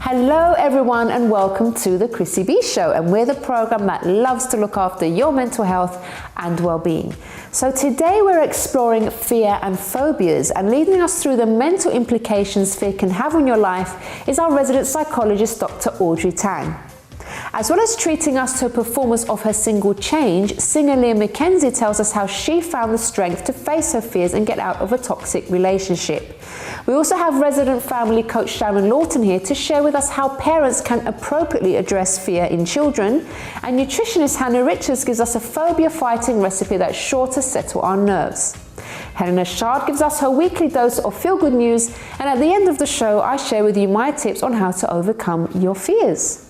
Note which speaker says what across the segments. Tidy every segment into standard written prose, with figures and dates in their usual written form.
Speaker 1: Hello everyone and welcome to the Chrissy B Show, and we're the program that loves to look after your mental health and well-being. So today we're exploring fear and phobias, and leading us through the mental implications fear can have on your life is our resident psychologist, Dr. Audrey Tang. As well as treating us to a performance of her single Change, singer Leah McKenzie tells us how she found the strength to face her fears and get out of a toxic relationship. We also have resident family coach Sharon Lawton here to share with us how parents can appropriately address fear in children, and nutritionist Helena Chard gives us a phobia-fighting recipe that's sure to settle our nerves. Helena Chard gives us her weekly dose of feel-good news, and at the end of the show I share with you my tips on how to overcome your fears.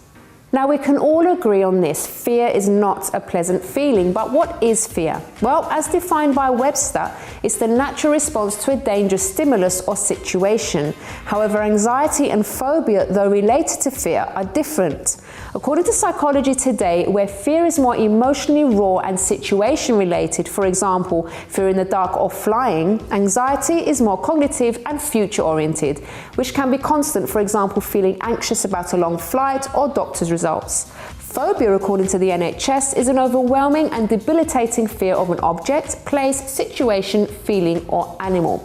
Speaker 1: Now, we can all agree on this. Fear is not a pleasant feeling, but what is fear? Well, as defined by Webster, it's the natural response to a dangerous stimulus or situation. However, anxiety and phobia, though related to fear, are different. According to Psychology Today, where fear is more emotionally raw and situation related, for example, fear in the dark or flying, anxiety is more cognitive and future oriented, which can be constant, for example, feeling anxious about a long flight or doctor's results. Phobia, according to the NHS, is an overwhelming and debilitating fear of an object, place, situation, feeling, or animal.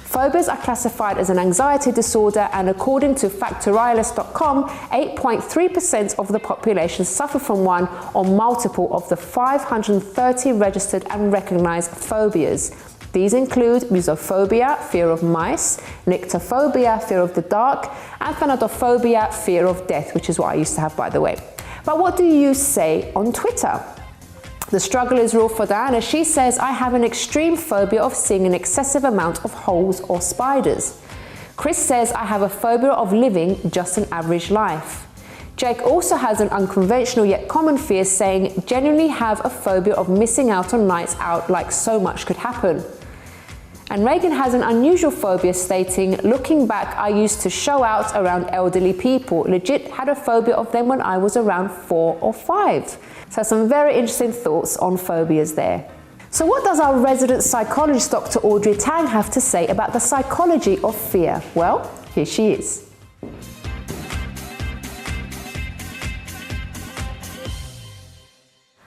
Speaker 1: Phobias are classified as an anxiety disorder, and according to Factorialist.com, 8.3% of the population suffer from one or multiple of the 530 registered and recognized phobias. These include musophobia, fear of mice, nyctophobia, fear of the dark, and thanatophobia, fear of death, which is what I used to have, by the way. But what do you say on Twitter? The struggle is real for Diana. She says, I have an extreme phobia of seeing an excessive amount of holes or spiders. Chris says, I have a phobia of living just an average life. Jake also has an unconventional yet common fear, saying, genuinely have a phobia of missing out on nights out, like so much could happen. And Reagan has an unusual phobia, stating, looking back, I used to show out around elderly people. Legit had a phobia of them when I was around 4 or 5. So some very interesting thoughts on phobias there. So what does our resident psychologist, Dr. Audrey Tang, have to say about the psychology of fear? Well, here she is.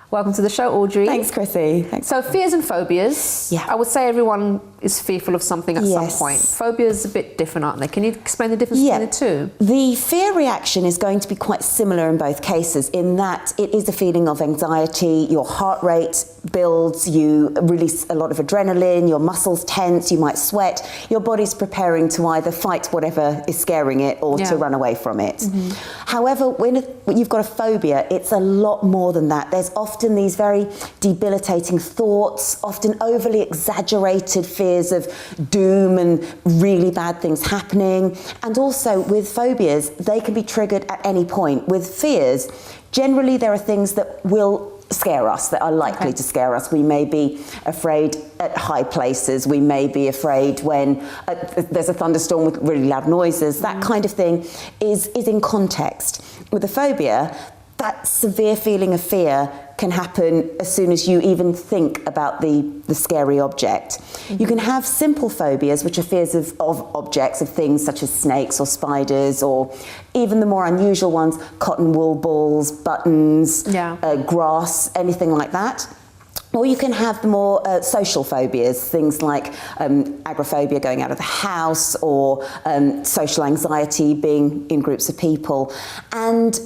Speaker 1: Welcome to the show, Audrey.
Speaker 2: Thanks, Chrissy. Thanks.
Speaker 1: So fears and phobias.
Speaker 2: Yeah.
Speaker 1: I would say everyone is fearful of something at some point. Phobias are a bit different, aren't they? Can you explain the difference between the two?
Speaker 2: The fear reaction is going to be quite similar in both cases, in that it is a feeling of anxiety, your heart rate builds, you release a lot of adrenaline, your muscles tense, you might sweat, your body's preparing to either fight whatever is scaring it or to run away from it. Mm-hmm. However, when you've got a phobia, it's a lot more than that. There's often these very debilitating thoughts, often overly exaggerated fears of doom and really bad things happening. And also with phobias, they can be triggered at any point. With fears, generally there are things that will scare us, that are likely to scare us. We may be afraid at high places, we may be afraid when there's a thunderstorm with really loud noises. That kind of thing is in context. With a phobia, that severe feeling of fear can happen as soon as you even think about the scary object. Mm-hmm. You can have simple phobias, which are fears of objects, of things such as snakes or spiders, or even the more unusual ones, cotton wool balls, buttons, grass, anything like that. Or you can have the more social phobias, things like agoraphobia, going out of the house, or social anxiety, being in groups of people. And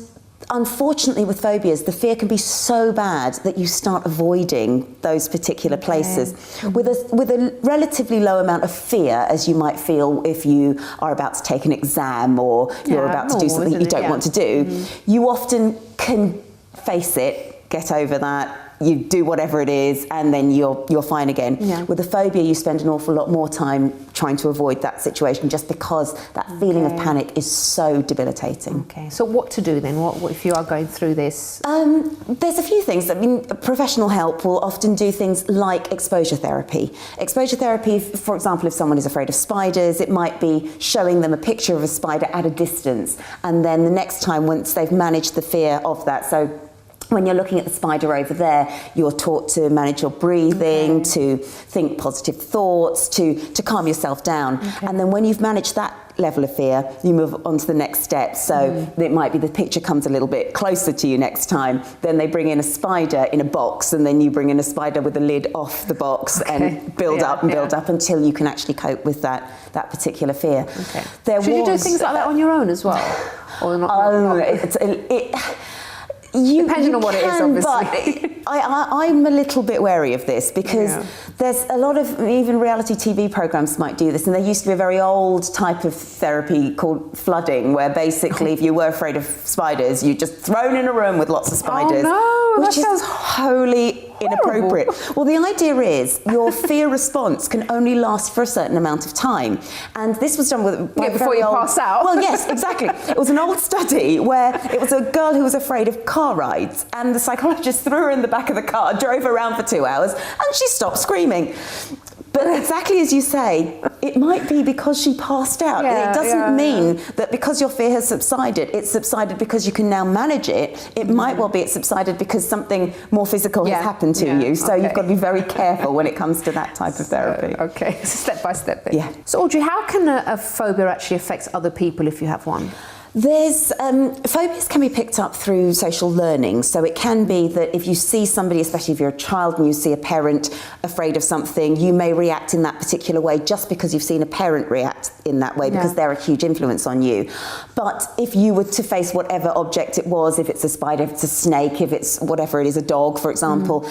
Speaker 2: unfortunately, with phobias, the fear can be so bad that you start avoiding those particular places. With a relatively low amount of fear, as you might feel if you are about to take an exam or you're about to do something you don't want to do, you often can face it, get over that, you do whatever it is, and then you're fine again. Yeah. With a phobia, you spend an awful lot more time trying to avoid that situation, just because that feeling of panic is so debilitating. Okay,
Speaker 1: so what to do then? What if you are going through this?
Speaker 2: There's a few things. I mean, professional help will often do things like exposure therapy. Exposure therapy, for example, if someone is afraid of spiders, it might be showing them a picture of a spider at a distance, and then the next time, once they've managed the fear of that, so when you're looking at the spider over there, you're taught to manage your breathing, to think positive thoughts, to calm yourself down. And then when you've managed that level of fear, you move on to the next step. So it might be the picture comes a little bit closer to you next time. Then they bring in a spider in a box, and then you bring in a spider with the lid off the box and build up and build up until you can actually cope with that particular fear.
Speaker 1: Okay. Should you do things like that on your own as well? Or not? Depending on what it is, obviously.
Speaker 2: But I'm a little bit wary of this because there's a lot of, even reality TV programs might do this, and there used to be a very old type of therapy called flooding, where basically if you were afraid of spiders, you're just thrown in a room with lots of spiders.
Speaker 1: Oh no,
Speaker 2: which is wholly inappropriate. Well, the idea is your fear response can only last for a certain amount of time. And this was done
Speaker 1: before you pass out.
Speaker 2: Well, yes, exactly. It was an old study where it was a girl who was afraid of car rides, and the psychologist threw her in the back of the car, drove her around for 2 hours, and she stopped screaming. But exactly as you say, it might be because she passed out. It doesn't mean that because your fear has subsided, it's subsided because you can now manage it. It might well be it's subsided because something more physical has happened to you. So you've got to be very careful when it comes to that type of therapy.
Speaker 1: Okay, step by step.
Speaker 2: Yeah.
Speaker 1: So Audrey, how can a phobia actually affect other people if you have one?
Speaker 2: There's phobias can be picked up through social learning. So it can be that if you see somebody, especially if you're a child and you see a parent afraid of something, you may react in that particular way just because you've seen a parent react in that way because they're a huge influence on you. But if you were to face whatever object it was, if it's a spider, if it's a snake, if it's whatever it is, a dog, for example,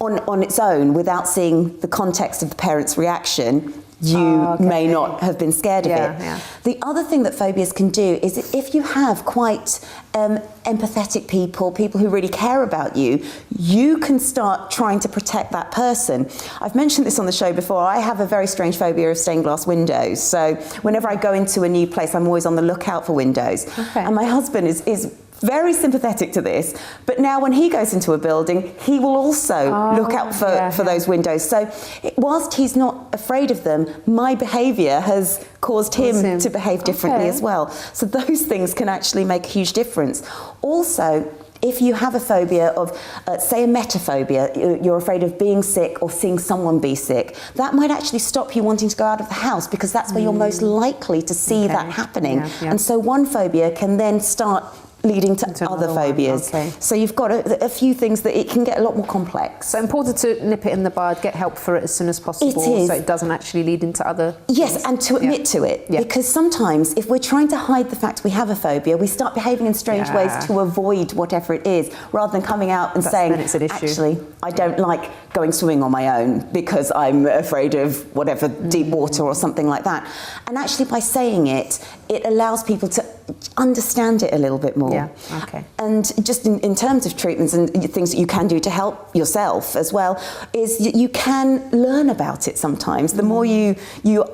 Speaker 2: on its own, without seeing the context of the parent's reaction, you may not have been scared of it. The other thing that phobias can do is that if you have quite empathetic people who really care about you, you can start trying to protect that person. I've mentioned this on the show before. I have a very strange phobia of stained glass windows. So whenever I go into a new place, I'm always on the lookout for windows. And my husband is very sympathetic to this, but now when he goes into a building, he will also look out for those windows. So whilst he's not afraid of them, my behaviour has caused him to behave differently as well. So those things can actually make a huge difference. Also, if you have a phobia of, say, a metaphobia, you're afraid of being sick or seeing someone be sick, that might actually stop you wanting to go out of the house because that's where you're most likely to see that happening. And so one phobia can then start leading to other phobias. So you've got a few things that it can get a lot more complex.
Speaker 1: So important to nip it in the bud, get help for it as soon as possible, so it doesn't actually lead into other things.
Speaker 2: And to admit to it, because sometimes if we're trying to hide the fact we have a phobia, we start behaving in strange ways to avoid whatever it is, rather than coming out and saying,
Speaker 1: it's an issue.
Speaker 2: Actually, I don't like going swimming on my own because I'm afraid of whatever, deep water or something like that. And actually by saying it, it allows people to understand it a little bit more. And just in terms of treatments and things that you can do to help yourself as well, is you can learn about it sometimes. The more you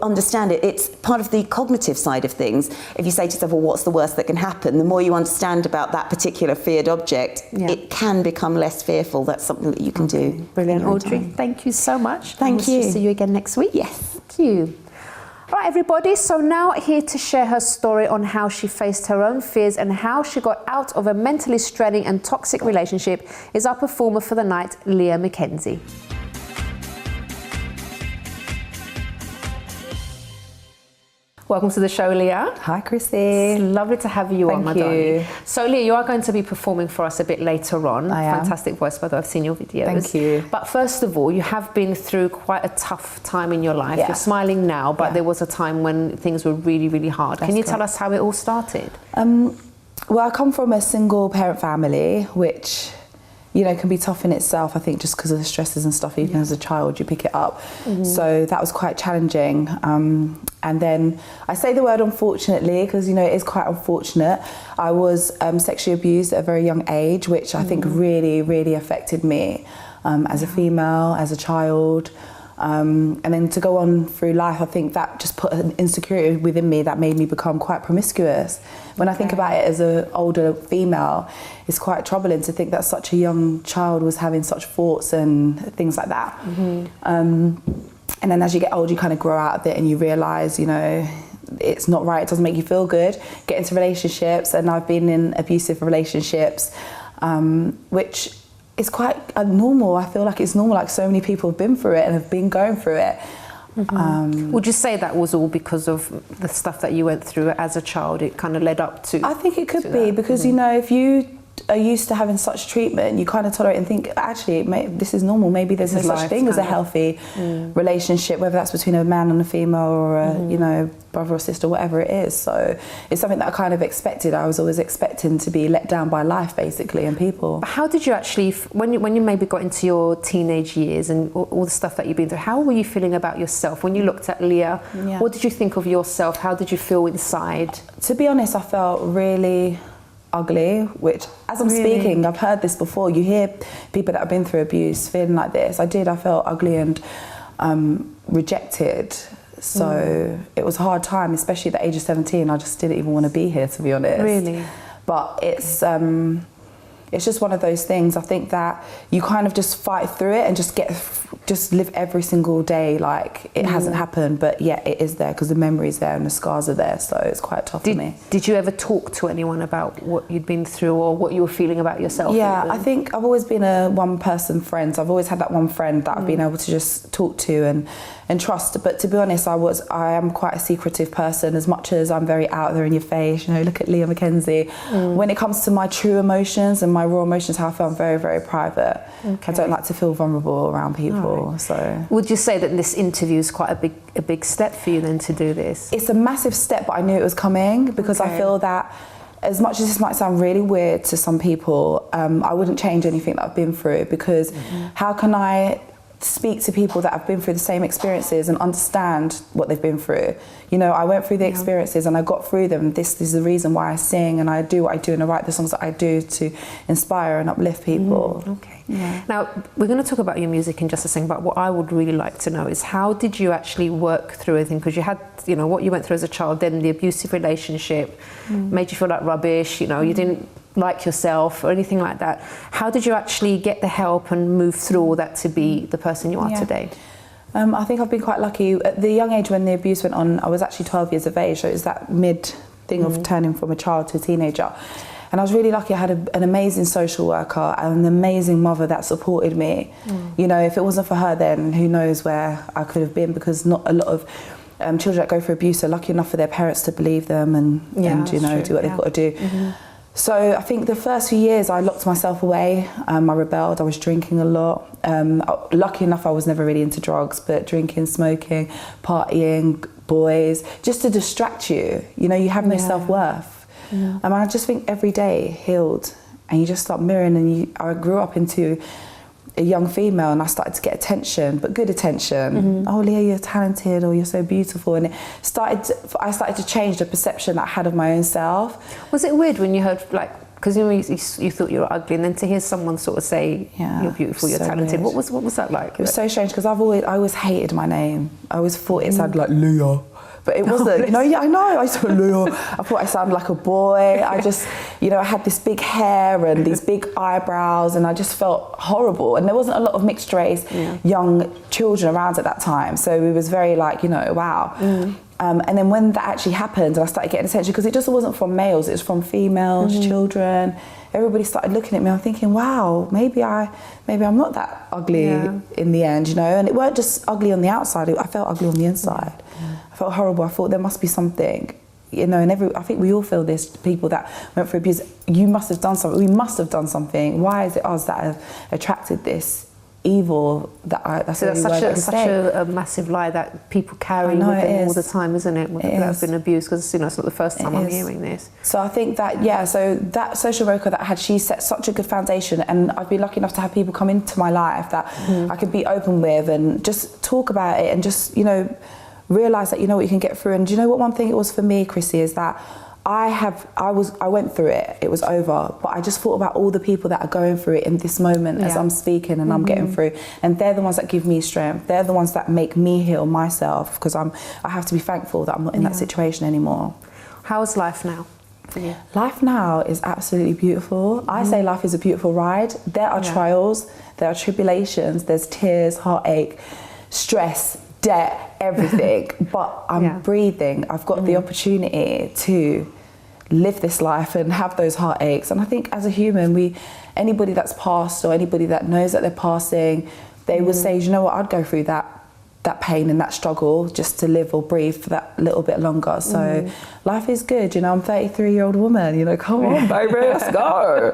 Speaker 2: understand it, it's part of the cognitive side of things. If you say to yourself, well, what's the worst that can happen? The more you understand about that particular feared object, it can become less fearful. That's something that you can do.
Speaker 1: Brilliant, Audrey. Thank you so much.
Speaker 2: Thank you.
Speaker 1: We'll see you again next week.
Speaker 2: Yes.
Speaker 1: Thank you. All right, everybody, so now here to share her story on how she faced her own fears and how she got out of a mentally straining and toxic relationship is our performer for the night, Leah McKenzie. Welcome to the show, Leah.
Speaker 3: Hi, Chrissy.
Speaker 1: It's lovely to have you on, my darling.
Speaker 3: Thank you.
Speaker 1: So, Leah, you are going to be performing for us a bit later on.
Speaker 3: I am.
Speaker 1: Fantastic voice, by the way. I've seen your videos.
Speaker 3: Thank you.
Speaker 1: But first of all, you have been through quite a tough time in your life. You're smiling now, but there was a time when things were really, really hard. Can you tell us how it all started?
Speaker 3: Well, I come from a single parent family, which, you know, can be tough in itself. I think just because of the stresses and stuff, even as a child, you pick it up. So that was quite challenging. And then I say the word unfortunately because, you know, it is quite unfortunate. I was sexually abused at a very young age, which I think really, really affected me as a female, as a child. And then to go on through life, I think that just put an insecurity within me that made me become quite promiscuous. When I think about it as an older female, it's quite troubling to think that such a young child was having such thoughts and things like that. And then as you get older, you kind of grow out of it and you realise, you know, it's not right, it doesn't make you feel good. Get into relationships, and I've been in abusive relationships, which is quite normal. I feel like it's normal, like so many people have been through it and have been going through it.
Speaker 1: Would you say that was all because of the stuff that you went through as a child? It kind of led up to.
Speaker 3: I think it could be because you know, if you are used to having such treatment, you kind of tolerate and think, actually, this is normal. Maybe there's no such thing as a healthy relationship, whether that's between a man and a female or a you know, brother or sister, whatever it is. So it's something that I kind of expected. I was always expecting to be let down by life, basically, and people.
Speaker 1: How did you actually, when you maybe got into your teenage years and all the stuff that you've been through, how were you feeling about yourself when you looked at Leah? What did you think of yourself? How did you feel inside?
Speaker 3: To be honest, I felt really ugly, which as I'm speaking, I've heard this before. You hear people that have been through abuse feeling like this. I felt ugly and rejected. So it was a hard time, especially at the age of 17. I just didn't even want to be here, to be honest.
Speaker 1: Really?
Speaker 3: But it's just one of those things. I think that you kind of just fight through it and just live every single day like it hasn't happened, but yeah, it is there because the memory's there and the scars are there, so it's quite tough for me.
Speaker 1: Did you ever talk to anyone about what you'd been through or what you were feeling about yourself?
Speaker 3: Yeah,
Speaker 1: even?
Speaker 3: I think I've always been a one-person friend, so I've always had that one friend that I've been able to just talk to and trust. But to be honest, I am quite a secretive person. As much as I'm very out there in your face, you know, look at Leah McKenzie. When it comes to my true emotions and my raw emotions, how I feel, I'm very, very private. I don't like to feel vulnerable around people. So
Speaker 1: would you say that this interview is quite a big step for you then to do this?
Speaker 3: It's a massive step, but I knew it was coming because I feel that as much as this might sound really weird to some people, I wouldn't change anything that I've been through because how can I speak to people that have been through the same experiences and understand what they've been through? You know, I went through the experiences and I got through them. This is the reason why I sing and I do what I do and I write the songs that I do to inspire and uplift people.
Speaker 1: Now, we're going to talk about your music in just a second, but what I would really like to know is how did you actually work through everything? Because you had, you know, what you went through as a child, then the abusive relationship made you feel like rubbish, you know, you didn't like yourself or anything like that. How did you actually get the help and move through all that to be the person you are today?
Speaker 3: I think I've been quite lucky. At the young age when the abuse went on, I was actually 12 years of age, so it was that mid thing of turning from a child to a teenager. And I was really lucky. I had an amazing social worker and an amazing mother that supported me. You know, if it wasn't for her then, who knows where I could have been, because not a lot of children that go through abuse are lucky enough for their parents to believe them and you know, do what they've got to do. So I think the first few years I locked myself away, I rebelled, I was drinking a lot. Lucky enough I was never really into drugs, but drinking, smoking, partying, boys, just to distract you. You know, you have no self-worth. And I just think every day healed and you just start mirroring and I grew up into a young female and I started to get attention, but good attention. Oh, Leah, you're talented, or you're so beautiful. And I started to change the perception that I had of my own self.
Speaker 1: Was it weird when you heard, like, because you thought you were ugly, and then to hear someone sort of say, you're beautiful, you're talented, what was that like?
Speaker 3: It was so strange because I always hated my name. I always thought it sounded like Leah. But it wasn't, you know, I know, I said Leah. I thought I sounded like a boy. I just, you know, I had this big hair and these big eyebrows and I just felt horrible. And there wasn't a lot of mixed race young children around at that time. So it was very like, you know, wow. And then when that actually happened and I started getting attention, because it just wasn't from males, it was from females, children. Everybody started looking at me. I'm thinking, wow, maybe I'm not that ugly in the end, you know. And it weren't just ugly on the outside, I felt ugly on the inside. I felt horrible. I thought there must be something, you know, and I think we all feel this, people that went through abuse, you must have done something, we must have done something. Why is it us that have attracted this evil that's such
Speaker 1: a massive lie that people carry with them all the time, isn't it? That have been abused, because, you know, it's not the first time I'm hearing this.
Speaker 3: So I think that, so that social worker that I had, she set such a good foundation, and I've been lucky enough to have people come into my life that I could be open with and just talk about it and just, you know, realise that, you know what, you can get through. And do you know what one thing it was for me, Chrissy, is that I went through it, it was over, but I just thought about all the people that are going through it in this moment as I'm speaking and I'm getting through, and they're the ones that give me strength, they're the ones that make me heal myself, because I have to be thankful that I'm not in that situation anymore.
Speaker 1: How is life now for you?
Speaker 3: Life now is absolutely beautiful. I say life is a beautiful ride. There are trials, there are tribulations, there's tears, heartache, stress, debt, everything, but I'm breathing. I've got the opportunity to live this life and have those heartaches. And I think as a human, anybody that's passed or anybody that knows that they're passing, they would say, you know what, I'd go through that that pain and that struggle just to live or breathe for that little bit longer. So life is good, you know. I'm a 33-year-old woman, you know. Come on, baby, let's go.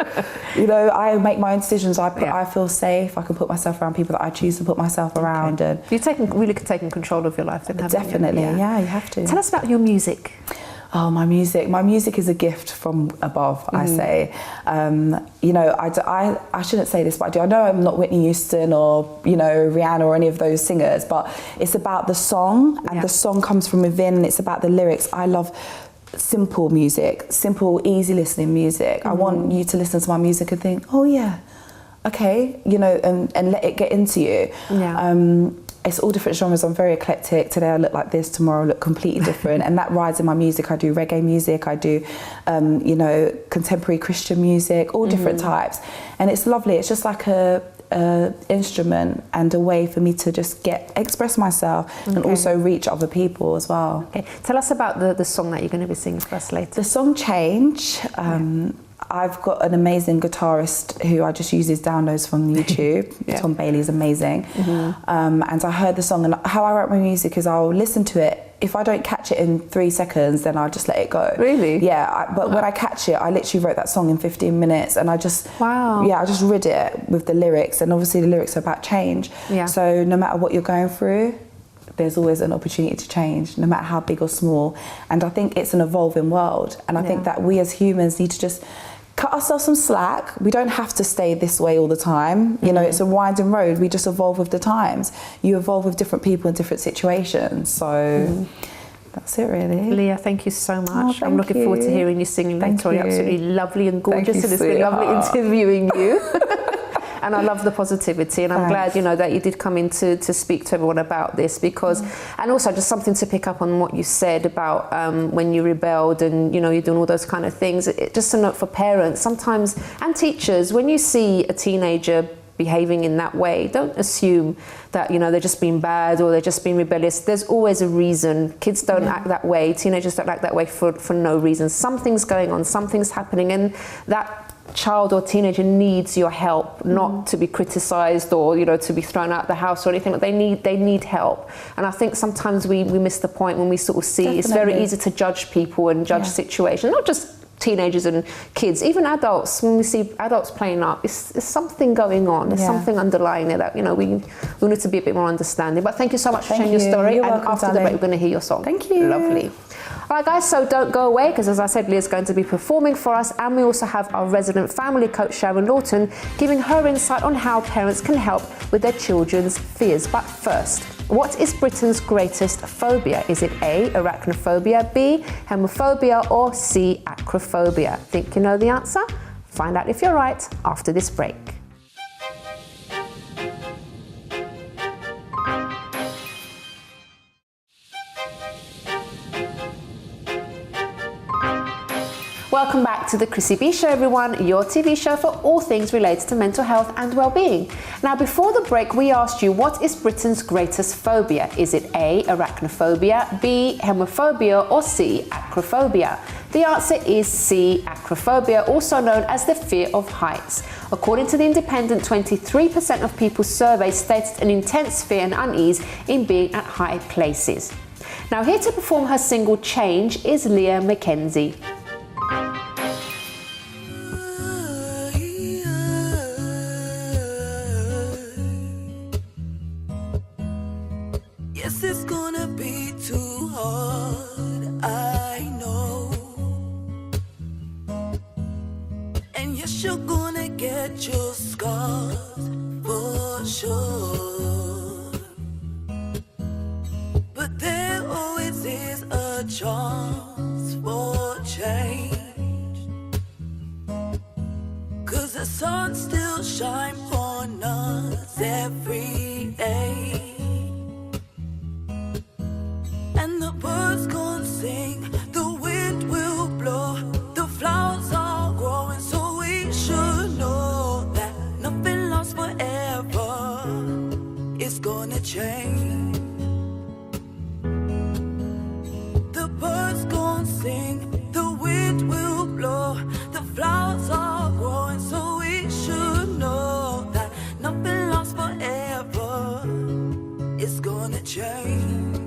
Speaker 3: You know, I make my own decisions. I feel safe. I can put myself around people that I choose to put myself around. And
Speaker 1: you've really taken control of your life, then, haven't you?
Speaker 3: Definitely, yeah, you have to.
Speaker 1: Tell us about your music.
Speaker 3: Oh, my music is a gift from above, I say. You know, I shouldn't say this, but I do. I know I'm not Whitney Houston or, you know, Rihanna or any of those singers, but it's about the song, and the song comes from within, and it's about the lyrics. I love simple music, simple, easy listening music. I want you to listen to my music and think, oh yeah, okay, you know, and let it get into you. It's all different genres. I'm very eclectic. Today I look like this, tomorrow I look completely different. And that rides in my music. I do reggae music, I do, you know, contemporary Christian music, all different types. And it's lovely. It's just like a instrument and a way for me to just express myself and also reach other people as well.
Speaker 1: Okay. Tell us about the song that you're going to be singing for us later.
Speaker 3: The song Change. I've got an amazing guitarist who I just use his downloads from YouTube. Tom Bailey's amazing. And I heard the song, and how I write my music is I'll listen to it. If I don't catch it in 3 seconds, then I'll just let it go.
Speaker 1: Really?
Speaker 3: Yeah, but when I catch it, I literally wrote that song in 15 minutes, and I just, I just read it with the lyrics, and obviously the lyrics are about change. So no matter what you're going through, there's always an opportunity to change, no matter how big or small. And I think it's an evolving world, and I think that we as humans need to just cut ourselves some slack. We don't have to stay this way all the time. You know, it's a winding road. We just evolve with the times. You evolve with different people in different situations. So that's it, really.
Speaker 1: Leah, thank you so much. I'm looking forward to hearing you singing later on. You're absolutely lovely and gorgeous, and it's been lovely interviewing you. And I love the positivity, and I'm glad, you know, that you did come in to speak to everyone about this, because, and also just something to pick up on what you said about when you rebelled and, you know, you're doing all those kind of things. Just a note for parents sometimes, and teachers, when you see a teenager behaving in that way, don't assume that, you know, they're just being bad or they're just being rebellious. There's always a reason. Kids don't act that way. Teenagers don't act that way for no reason. Something's going on, something's happening, and that child or teenager needs your help, not to be criticized or, you know, to be thrown out of the house or anything. They need help. And I think sometimes we miss the point when we sort of see it's very easy to judge people and judge situations, not just teenagers and kids, even adults. When we see adults playing up, there's something going on. There's something underlying there that, you know, we need to be a bit more understanding. But thank you so much for sharing your story.
Speaker 3: You're
Speaker 1: and
Speaker 3: welcome,
Speaker 1: after the break, we're going to hear your song.
Speaker 3: Thank you.
Speaker 1: Lovely. All right, guys, so don't go away, because as I said, Leah's going to be performing for us, and we also have our resident family coach, Sharon Lawton, giving her insight on how parents can help with their children's fears. But first, what is Britain's greatest phobia? Is it A, arachnophobia, B, homophobia, or C, acrophobia? Think you know the answer? Find out if you're right after this break. Welcome back to the Chrissy B Show, everyone, your TV show for all things related to mental health and well-being. Now, before the break, we asked you, what is Britain's greatest phobia? Is it A, arachnophobia, B, homophobia, or C, acrophobia? The answer is C, acrophobia, also known as the fear of heights. According to The Independent, 23% of people surveyed stated an intense fear and unease in being at high places. Now, here to perform her single Change is Leah McKenzie.
Speaker 4: Yes, it's gonna be too hard, I know. And yes, you're gonna get your scars for sure. But there always is a chance for change. 'Cause the sun still shines on us every day. And the birds gon' sing, the wind will blow, the flowers are growing, so we should know that nothing lasts forever. It's gonna change. The birds gon' sing, the wind will blow, the flowers are growing, so we should know that nothing lasts forever. It's gonna change. change.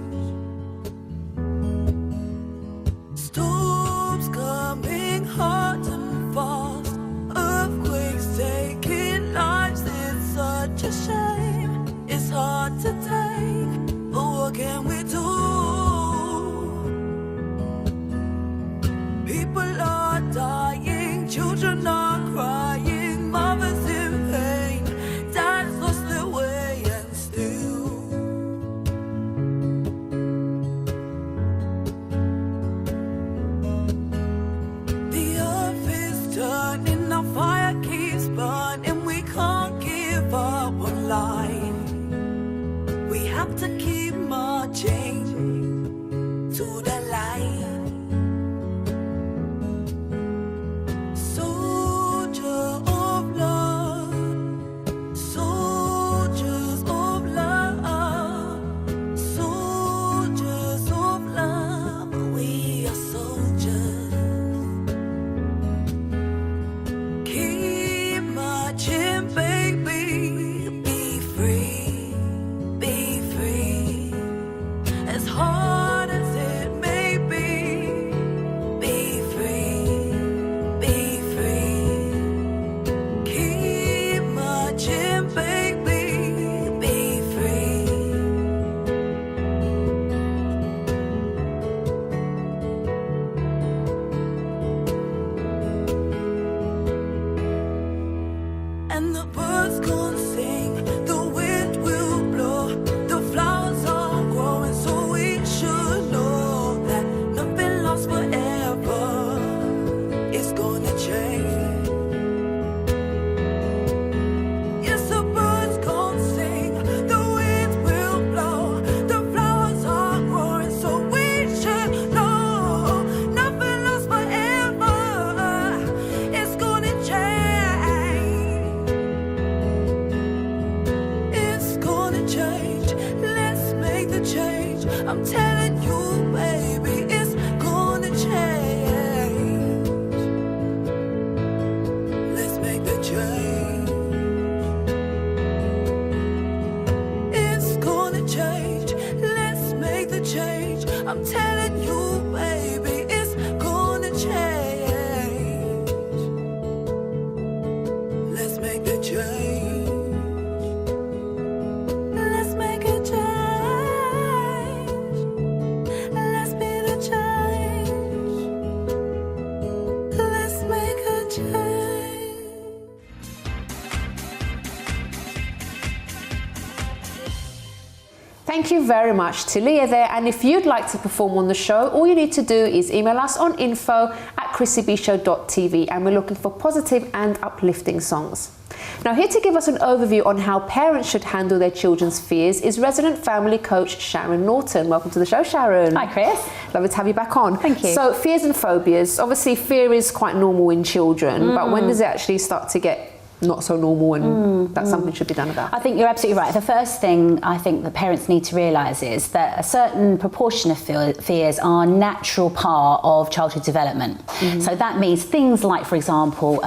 Speaker 4: Storms coming hard and fast, earthquakes taking lives. It's such a shame. It's hard to take, but what can we do? People are dying, children are crying, mothers in pain, dads lost their way and still the earth is turning, our fire keeps burning, we can't give up on life. We have to keep marching to the light. Soldier of love, soldiers of love, soldiers of love, we are soldiers. Keep marching, baby, be free, be free. As hard as it may be, be free, be free. Keep marching, baby, be free. And the birds gonna sing, the wind will blow, the flowers are growing, so we should know that nothing lasts forever. It's gonna change. Yes, the birds gonna sing, the wind will blow, the flowers are growing, so we should know nothing lasts forever. It's gonna change. It's gonna change. Let's make the change. I'm telling you, baby, it's gonna change. Let's make the change. It's gonna change. Let's make the change. I'm telling you, baby, it's gonna change. Let's make the change. Let's make a change. Let's be the change. Let's make a change.
Speaker 1: Thank you very much to Leah there. And if you'd like to perform on the show, all you need to do is email us on info@chrissybshow.tv, and we're looking for positive and uplifting songs. Now, here to give us an overview on how parents should handle their children's fears is resident family coach Sharon Lawton. Welcome to the show, Sharon.
Speaker 5: Hi, Chris.
Speaker 1: Lovely to have you back on.
Speaker 5: Thank you.
Speaker 1: So, fears and phobias. Obviously, fear is quite normal in children, but when does it actually start to get not so normal and that something should be done about?
Speaker 5: I think you're absolutely right. The first thing I think the parents need to realise is that a certain proportion of fears are a natural part of childhood development. So that means things like, for example,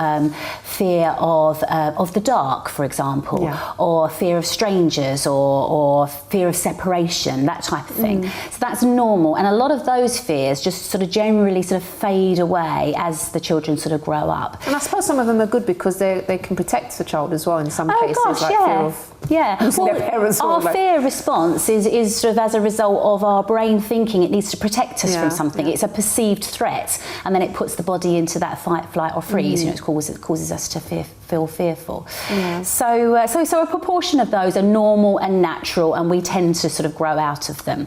Speaker 5: fear of the dark, for example, or fear of strangers, or fear of separation, that type of thing. So that's normal, and a lot of those fears just sort of generally sort of fade away as the children sort of grow up.
Speaker 1: And I suppose some of them are good because they can protect the child as well in some cases.
Speaker 5: Gosh,
Speaker 1: like
Speaker 5: yeah.
Speaker 1: fear of losing their parents.
Speaker 5: Our fear response is sort of as a result of our brain thinking it needs to protect us from something. It's a perceived threat, and then it puts the body into that fight, flight or freeze. You know, it causes us to feel fearful. So a proportion of those are normal and natural, and we tend to sort of grow out of them.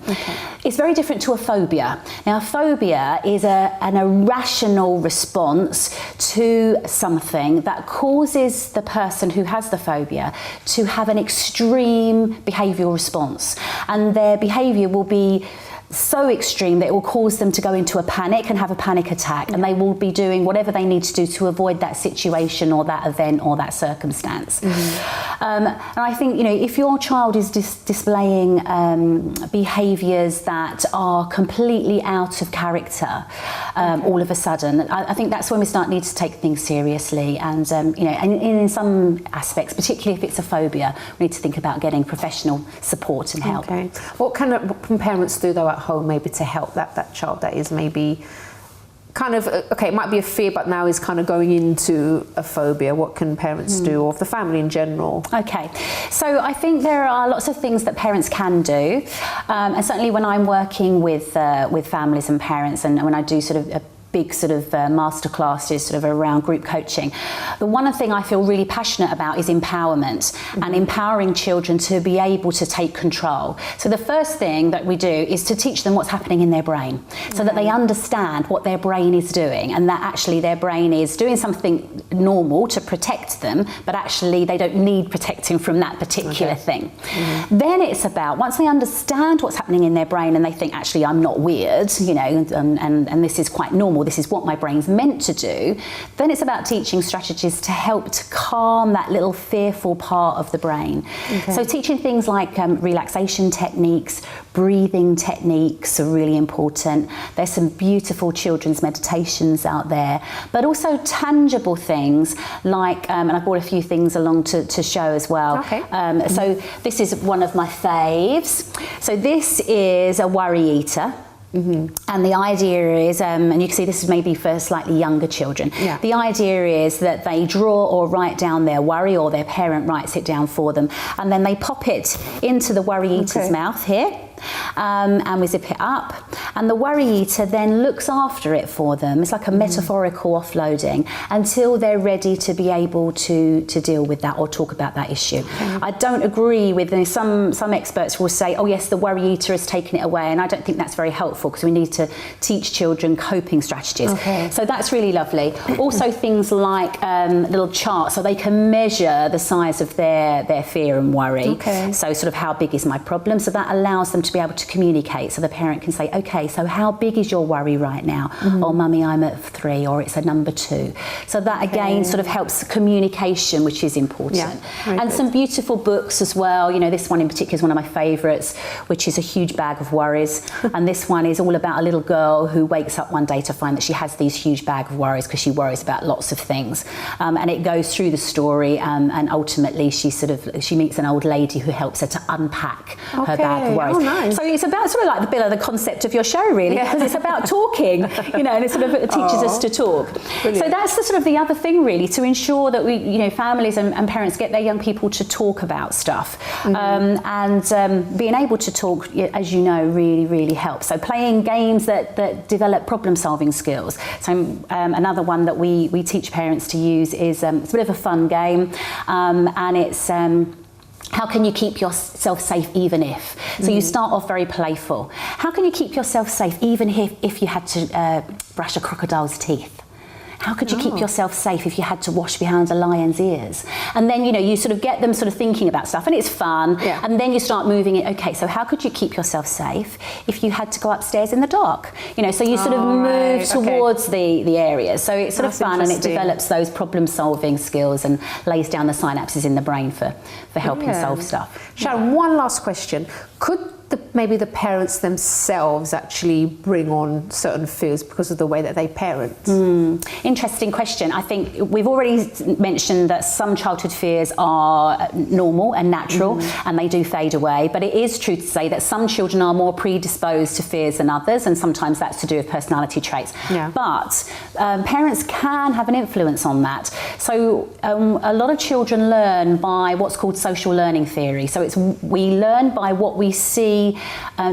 Speaker 5: It's very different to a phobia. Now, a phobia is an irrational response to something that causes the person who has the phobia to have an extreme behavioural response, and their behaviour will be so extreme that it will cause them to go into a panic and have a panic attack, and they will be doing whatever they need to do to avoid that situation or that event or that circumstance. And I think, you know, if your child is displaying behaviours that are completely out of character all of a sudden, I think that's when we need to take things seriously. And you know, and in some aspects, particularly if it's a phobia, we need to think about getting professional support and help.
Speaker 1: Okay. What can parents do though at home maybe to help that child that is maybe kind of, okay, it might be a fear but now is kind of going into a phobia? What can parents do, or the family in general?
Speaker 5: Okay, so I think there are lots of things that parents can do, and certainly when I'm working with families and parents, and when I do sort of a big sort of master classes sort of around group coaching, the one thing I feel really passionate about is empowerment and empowering children to be able to take control. So the first thing that we do is to teach them what's happening in their brain, so that they understand what their brain is doing, and that actually their brain is doing something normal to protect them, but actually they don't need protecting from that particular thing. Then it's about, once they understand what's happening in their brain and they think, actually I'm not weird, you know, and this is quite normal, this is what my brain's meant to do, then it's about teaching strategies to help to calm that little fearful part of the brain. So teaching things like relaxation techniques, breathing techniques are really important. There's some beautiful children's meditations out there, but also tangible things like, and I brought a few things along to show as well. So this is one of my faves. So this is a worry eater. And the idea is, and you can see this is maybe for slightly younger children, the idea is that they draw or write down their worry, or their parent writes it down for them, and then they pop it into the worry eater's mouth here. And we zip it up, and the worry eater then looks after it for them. It's like a metaphorical offloading until they're ready to be able to deal with that or talk about that issue. I don't agree with, some experts will say, oh yes, the worry eater has taken it away, and I don't think that's very helpful, because we need to teach children coping strategies. So that's really lovely. Also things like little charts, so they can measure the size of their fear and worry. So sort of, how big is my problem? So that allows them to be able to communicate, so the parent can say, okay, so how big is your worry right now? Or mummy, I'm at 3, or it's a number 2. So that again sort of helps communication, which is important. And some beautiful books as well. You know, this one in particular is one of my favourites, which is A Huge Bag of Worries. And this one is all about a little girl who wakes up one day to find that she has these huge bag of worries, because she worries about lots of things. And it goes through the story, and ultimately she meets an old lady who helps her to unpack her bag of worries. So it's about sort of like the concept of your show, really, because it's about talking, you know, and it sort of teaches us to talk. So that's the sort of the other thing, really, to ensure that we, you know, families and parents get their young people to talk about stuff. And being able to talk, as you know, really, really helps. So playing games that develop problem-solving skills. So another one that we teach parents to use is, it's a bit of a fun game, and it's, how can you keep yourself safe even if? So you start off very playful. How can you keep yourself safe even if you had to brush a crocodile's teeth? How could you keep yourself safe if you had to wash behind a lion's ears? And then, you know, you sort of get them sort of thinking about stuff, and it's fun. And then you start moving it. Okay, so how could you keep yourself safe if you had to go upstairs in the dark? You know, so you sort of move towards the areas. So it's sort of fun, and it develops those problem-solving skills and lays down the synapses in the brain for helping solve stuff.
Speaker 1: Sharon, one last question. Could maybe the parents themselves actually bring on certain fears because of the way that they parent?
Speaker 5: Interesting question. I think we've already mentioned that some childhood fears are normal and natural, and they do fade away, but it is true to say that some children are more predisposed to fears than others, and sometimes that's to do with personality traits. But parents can have an influence on that. So a lot of children learn by what's called social learning theory. So we learn by what we see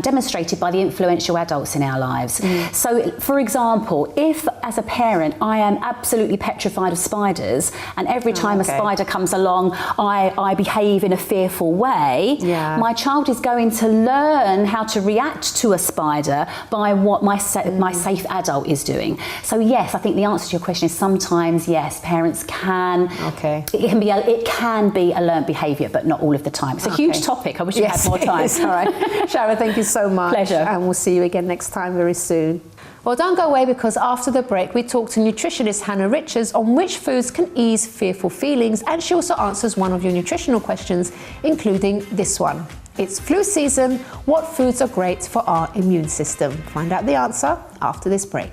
Speaker 5: demonstrated by the influential adults in our lives. So, for example, if as a parent I am absolutely petrified of spiders, and every time a spider comes along I behave in a fearful way, my child is going to learn how to react to a spider by what my safe adult is doing. So yes, I think the answer to your question is sometimes yes, parents can. It can be a learned behaviour, but not all of the time. It's a huge topic. I wish we had more time.
Speaker 1: All right. Sharon, thank you so much.
Speaker 5: Pleasure.
Speaker 1: And we'll see you again next time very soon. Well, don't go away, because after the break, we talk to nutritionist Hannah Richards on which foods can ease fearful feelings, and she also answers one of your nutritional questions, including this one. It's flu season. What foods are great for our immune system? Find out the answer after this break.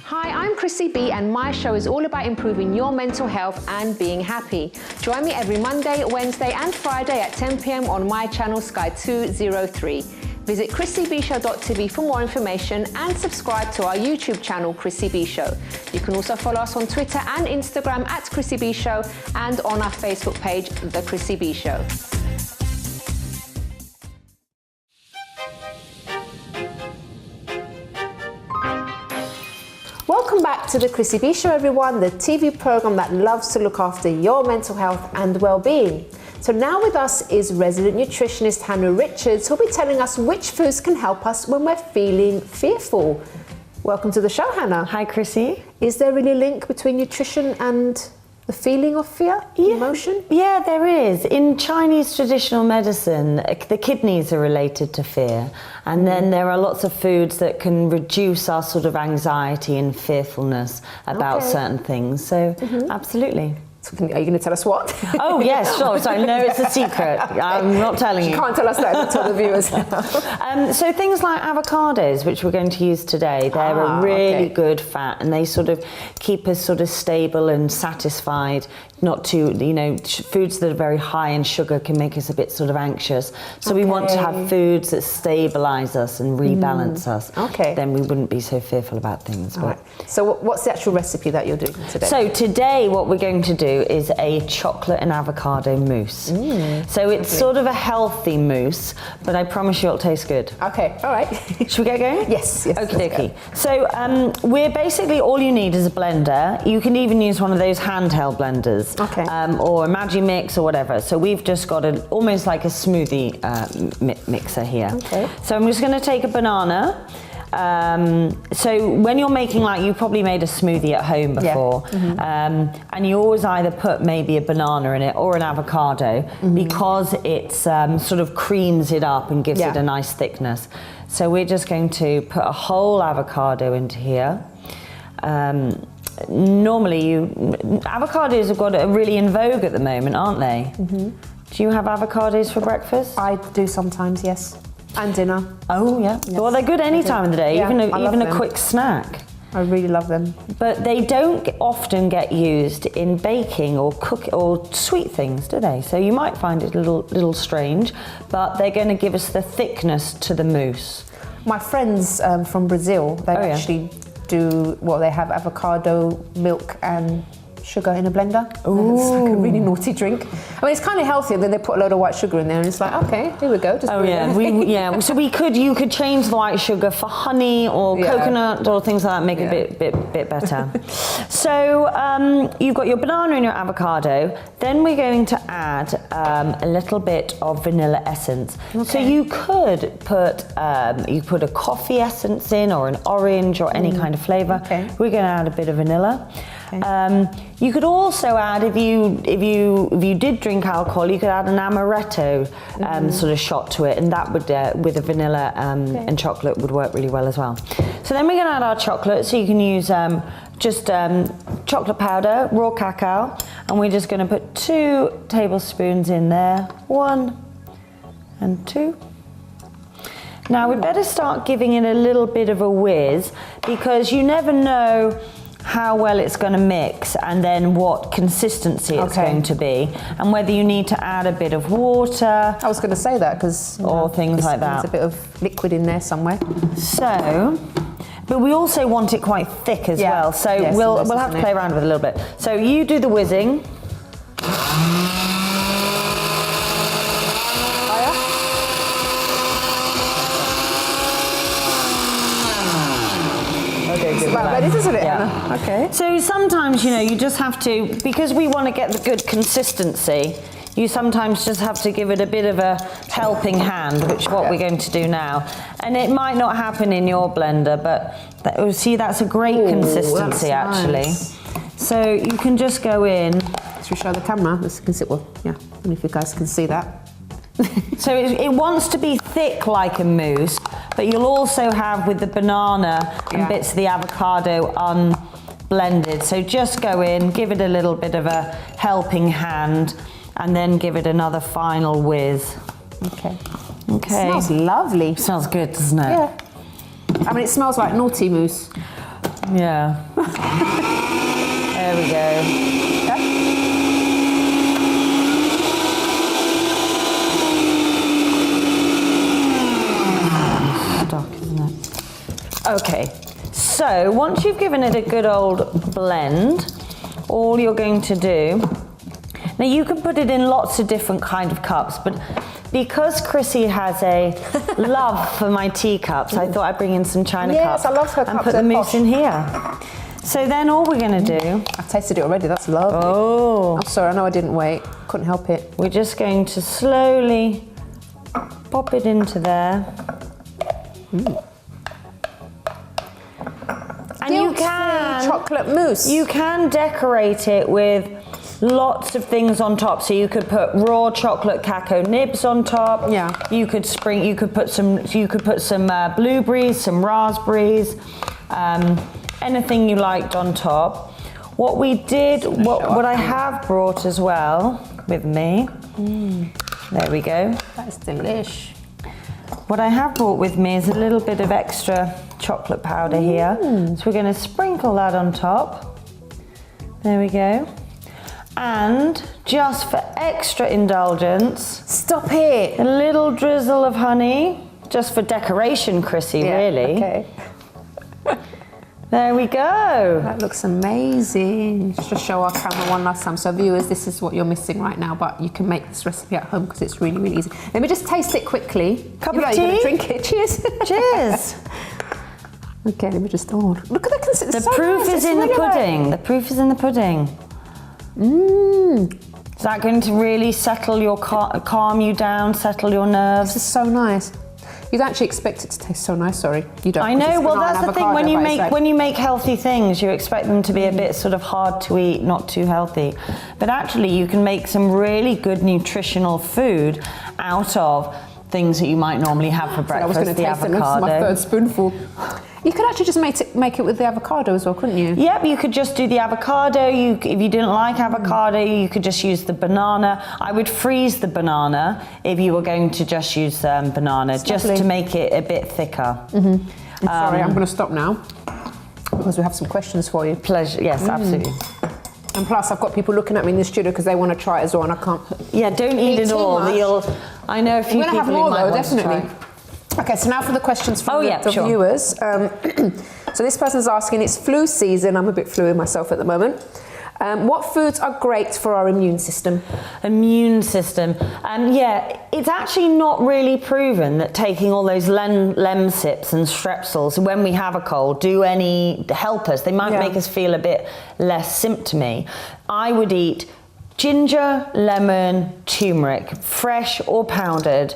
Speaker 1: Hi, I'm Chrissy B, and my show is all about improving your mental health and being happy. Join me every Monday, Wednesday and Friday at 10 p.m. on my channel Sky 203. Visit chrissybshow.tv for more information and subscribe to our YouTube channel, Chrissy B Show. You can also follow us on Twitter and Instagram at Chrissy B Show, and on our Facebook page, The Chrissy B Show. Welcome back to The Chrissy B Show, everyone, the TV program that loves to look after your mental health and well-being. So now with us is resident nutritionist Hannah Richards, who'll be telling us which foods can help us when we're feeling fearful. Welcome to the show, Hannah.
Speaker 6: Hi, Chrissy.
Speaker 1: Is there really a link between nutrition and the feeling of fear, emotion?
Speaker 6: Yeah, there is. In Chinese traditional medicine, the kidneys are related to fear. And then there are lots of foods that can reduce our sort of anxiety and fearfulness about certain things. So, absolutely.
Speaker 1: Are you going to tell us what?
Speaker 6: Oh, yes, sure. So, no, it's a secret. I'm not telling you.
Speaker 1: You can't tell us that, tell the viewers.
Speaker 6: So things like avocados, which we're going to use today, they're a really good fat, and they sort of keep us sort of stable and satisfied. Not too, foods that are very high in sugar can make us a bit sort of anxious. So we want to have foods that stabilise us and rebalance us.
Speaker 1: Okay.
Speaker 6: Then we wouldn't be so fearful about things.
Speaker 1: All right. So what's the actual recipe that you're doing today?
Speaker 6: So today what we're going to do is a chocolate and avocado mousse. So it's sort of a healthy mousse, but I promise you it'll taste good.
Speaker 1: Okay, all right.
Speaker 6: Should we get going?
Speaker 1: Yes.
Speaker 6: Okie dokie. So we're basically, all you need is a blender. You can even use one of those handheld blenders.
Speaker 1: Okay.
Speaker 6: Or a Magimix or whatever. So we've just got almost like a smoothie mixer here.
Speaker 1: Okay.
Speaker 6: So I'm just going to take a banana. So when you're making, like, you probably made a smoothie at home before, and you always either put maybe a banana in it or an avocado, because it sort of creams it up and gives it a nice thickness. So we're just going to put a whole avocado into here. Normally, avocados have got really in vogue at the moment, aren't they? Do you have avocados for breakfast?
Speaker 1: I do sometimes, yes. And dinner.
Speaker 6: Oh, yeah.
Speaker 1: Yes.
Speaker 6: Well, they're good any time of the day,
Speaker 1: Yeah,
Speaker 6: even a
Speaker 1: them.
Speaker 6: quick snack.
Speaker 1: I really love them.
Speaker 6: But they don't often get used in baking or or sweet things, do they? So you might find it a little strange, but they're going to give us the thickness to the mousse.
Speaker 1: My friends from Brazil, they actually do, they have avocado, milk and sugar in a blender. And it's like a really naughty drink. I mean, it's kind of healthy, and then they put a load of white sugar in there, and it's like, okay, here we go. Just
Speaker 6: So you could change the white sugar for honey or coconut or things like that, make it a bit better. So you've got your banana and your avocado. Then we're going to add a little bit of vanilla essence. Okay. So you could put a coffee essence in, or an orange, or any kind of flavour. Okay. We're going to add a bit of vanilla. You could also add, if you did drink alcohol, you could add an amaretto sort of shot to it, and that would, with a vanilla and chocolate, would work really well as well. So then we're going to add our chocolate. So you can use just chocolate powder, raw cacao, and we're just going to put 2 tablespoons in there. 1 and 2. Now we better start giving it a little bit of a whiz, because you never know how well it's going to mix, and then what consistency it's going to be, and whether you need to add a bit of water.
Speaker 1: I was going to say that, because
Speaker 6: things like that.
Speaker 1: There's a bit of liquid in there somewhere.
Speaker 6: So, but we also want it quite thick as well. So we'll have to play around with it a little bit. So you do the whizzing.
Speaker 1: It's about ready, isn't it? Yeah. Okay.
Speaker 6: So sometimes, you just have to, because we want to get the good consistency, you sometimes just have to give it a bit of a helping hand, which is what we're going to do now. And it might not happen in your blender, but see, that's a great consistency, actually. Nice. So you can just go in
Speaker 1: Should we show the camera? Let's see. Well, yeah. I don't know if you guys can see that.
Speaker 6: So it wants to be thick like a mousse, but you'll also have with the banana and bits of the avocado unblended. So just go in, give it a little bit of a helping hand, and then give it another final whiz.
Speaker 1: Okay.
Speaker 6: Okay.
Speaker 1: It smells lovely.
Speaker 6: Smells good, doesn't it?
Speaker 1: Yeah. I mean, it smells like naughty mousse.
Speaker 6: Yeah. There we go.
Speaker 1: Yeah.
Speaker 6: Stuck, isn't it? Okay. So once you've given it a good old blend, all you're going to do. Now you can put it in lots of different kind of cups, but because Chrissy has a love for my teacups, I thought I'd bring in some china cups.
Speaker 1: Yes, I love her
Speaker 6: and
Speaker 1: cups.
Speaker 6: put the mousse in here. So then all we're going to do...
Speaker 1: I've tasted it already, that's lovely.
Speaker 6: Oh.
Speaker 1: I'm sorry, I know I didn't wait. Couldn't help it.
Speaker 6: We're just going to slowly pop it into there. And you can...
Speaker 1: chocolate mousse.
Speaker 6: You can decorate it with lots of things on top. So you could put raw chocolate cacao nibs on top.
Speaker 1: Yeah.
Speaker 6: You could put some blueberries, some raspberries, anything you liked on top. What we did, what I have brought as well with me. There we go.
Speaker 1: That's delish.
Speaker 6: What I have brought with me is a little bit of extra chocolate powder here. So we're going to sprinkle that on top. There we go. And just for extra indulgence,
Speaker 1: Stop it.
Speaker 6: a little drizzle of honey, just for decoration, Chrissy, really.
Speaker 1: Okay.
Speaker 6: There we go.
Speaker 1: That looks amazing. Just to show our camera one last time. So viewers, this is what you're missing right now, but you can make this recipe at home because it's really, really easy. Let me just taste it quickly.
Speaker 6: Cup
Speaker 1: You're
Speaker 6: of
Speaker 1: gonna
Speaker 6: tea?
Speaker 1: drink it. Cheers.
Speaker 6: Cheers.
Speaker 1: Okay, let me just, look at the consistency.
Speaker 6: The proof is in the pudding. The proof is in the pudding. Is that going to really settle your, calm you down, settle your nerves?
Speaker 1: This is so nice. You'd actually expect it to taste so nice, sorry. You don't.
Speaker 6: I know, well that's the thing, when you make healthy things, you expect them to be a bit sort of hard to eat, not too healthy. But actually you can make some really good nutritional food out of things that you might normally have for breakfast.
Speaker 1: I was going to taste it, this is my third spoonful. You could actually just make it with the avocado as well, couldn't you?
Speaker 6: Yep, you could just do the avocado. If you didn't like avocado, you could just use the banana. I would freeze the banana if you were going to just use banana, just to make it a bit thicker.
Speaker 1: I'm sorry, I'm going to stop now because we have some questions for you.
Speaker 6: Pleasure, yes, absolutely.
Speaker 1: And plus, I've got people looking at me in the studio because they want to try it as well, and I can't.
Speaker 6: Yeah, don't eat it
Speaker 1: too
Speaker 6: all.
Speaker 1: much.
Speaker 6: I know a few
Speaker 1: We're going to
Speaker 6: people
Speaker 1: have
Speaker 6: who
Speaker 1: more
Speaker 6: might
Speaker 1: though,
Speaker 6: want to
Speaker 1: definitely.
Speaker 6: try.
Speaker 1: Okay, so now for the questions from the
Speaker 6: sure.
Speaker 1: viewers. So this person's asking, it's flu season. I'm a bit fluey myself at the moment. What foods are great for our immune system?
Speaker 6: Immune system. Yeah, it's actually not really proven that taking all those Lemsips and Strepsils when we have a cold do any help us. They might make us feel a bit less symptomy. I would eat ginger, lemon, turmeric, fresh or powdered,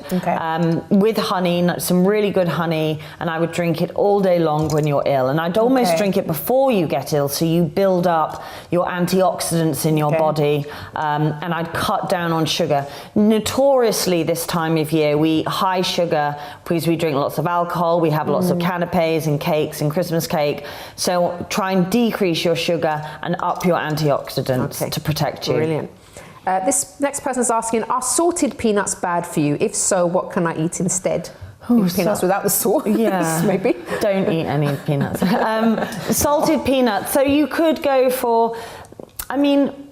Speaker 6: with honey, some really good honey, and I would drink it all day long when you're ill. And I'd almost drink it before you get ill, so you build up your antioxidants in your body, and I'd cut down on sugar. Notoriously this time of year, we eat high sugar because we drink lots of alcohol, we have lots of canapes and cakes and Christmas cake, so try and decrease your sugar and up your antioxidants to protect you.
Speaker 1: Brilliant. This next person's asking, are salted peanuts bad for you? If so, what can I eat instead? Peanuts without the salt, maybe.
Speaker 6: Don't eat any peanuts. Salted peanuts. So you could go for, I mean,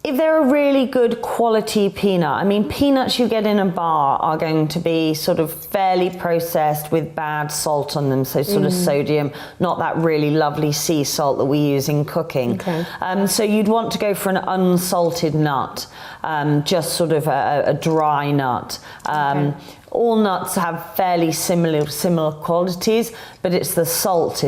Speaker 6: if they're a really good quality peanut, I mean, peanuts you get in a bar are going to be sort of fairly processed with bad salt on them, so sort of sodium, not that really lovely sea salt that we use in cooking. So you'd want to go for an unsalted nut, just sort of a dry nut. all nuts have fairly similar qualities, but it's the salt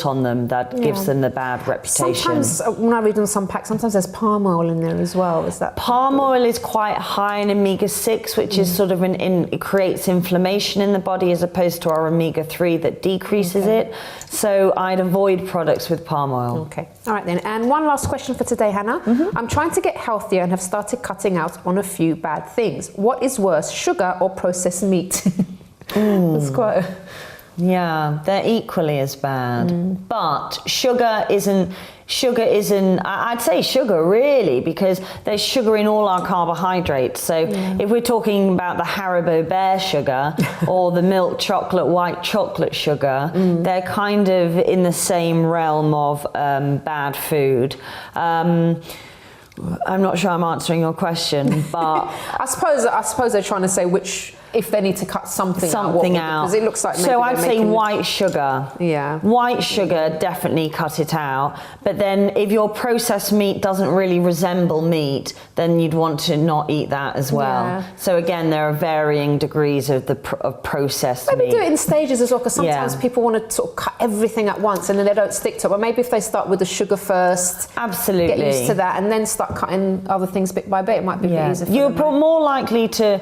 Speaker 6: on them that gives them the bad reputation.
Speaker 1: Sometimes when I read on some packs, sometimes there's palm oil in there as well. Is that
Speaker 6: palm oil is quite high in omega-6, which is sort of it creates inflammation in the body as opposed to our omega-3 that decreases it. So I'd avoid products with palm oil.
Speaker 1: Okay. All right then. And one last question for today, Hannah. I'm trying to get healthier and have started cutting out on a few bad things. What is worse, sugar or processed meat? That's quite...
Speaker 6: Yeah, they're equally as bad. But sugar isn't, I'd say sugar really, because there's sugar in all our carbohydrates. So if we're talking about the Haribo Bear sugar or the milk chocolate, white chocolate sugar, they're kind of in the same realm of bad food. I'm not sure I'm answering your question, but
Speaker 1: I suppose they're trying to say which, if they need to cut something out, because it looks like maybe
Speaker 6: so I'd say white sugar.
Speaker 1: Yeah,
Speaker 6: white sugar, definitely cut it out. But then if your processed meat doesn't really resemble meat, then you'd want to not eat that as well.
Speaker 1: Yeah.
Speaker 6: So again, there are varying degrees of processed meat.
Speaker 1: Maybe do it in stages as well, because sometimes people want to sort of cut everything at once and then they don't stick to it. But maybe if they start with the sugar first,
Speaker 6: absolutely,
Speaker 1: get used to that, and then start cutting other things bit by bit, it might be a bit easier for
Speaker 6: You're
Speaker 1: them,
Speaker 6: more likely to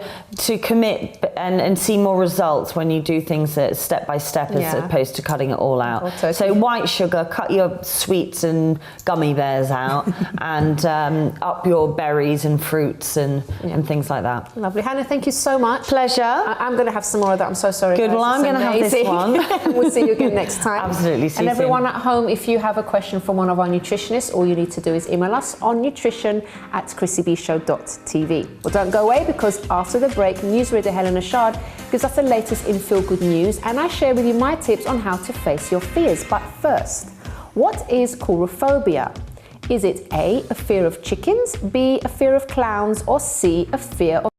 Speaker 6: commit and see more results when you do things that step by step as opposed to cutting it all out. So white sugar, cut your sweets and gummy bears out and up your berries and fruits and things like that.
Speaker 1: Lovely. Hannah, thank you so much.
Speaker 6: Pleasure.
Speaker 1: I'm going to have some more of that. I'm so sorry.
Speaker 6: Good.
Speaker 1: Guys.
Speaker 6: Well, I'm going to have this one.
Speaker 1: We'll see you again next time.
Speaker 6: Absolutely.
Speaker 1: And everyone at home, if you have a question from one of our nutritionists, all you need to do is email us on nutrition@chrissybshow.tv. Well, don't go away, because after the break, newsreader Helena Chard gives us the latest in Feel Good news, and I share with you my tips on how to face your fears. But first, what is coulrophobia? Is it A, a fear of chickens, B, a fear of clowns, or C, a fear of...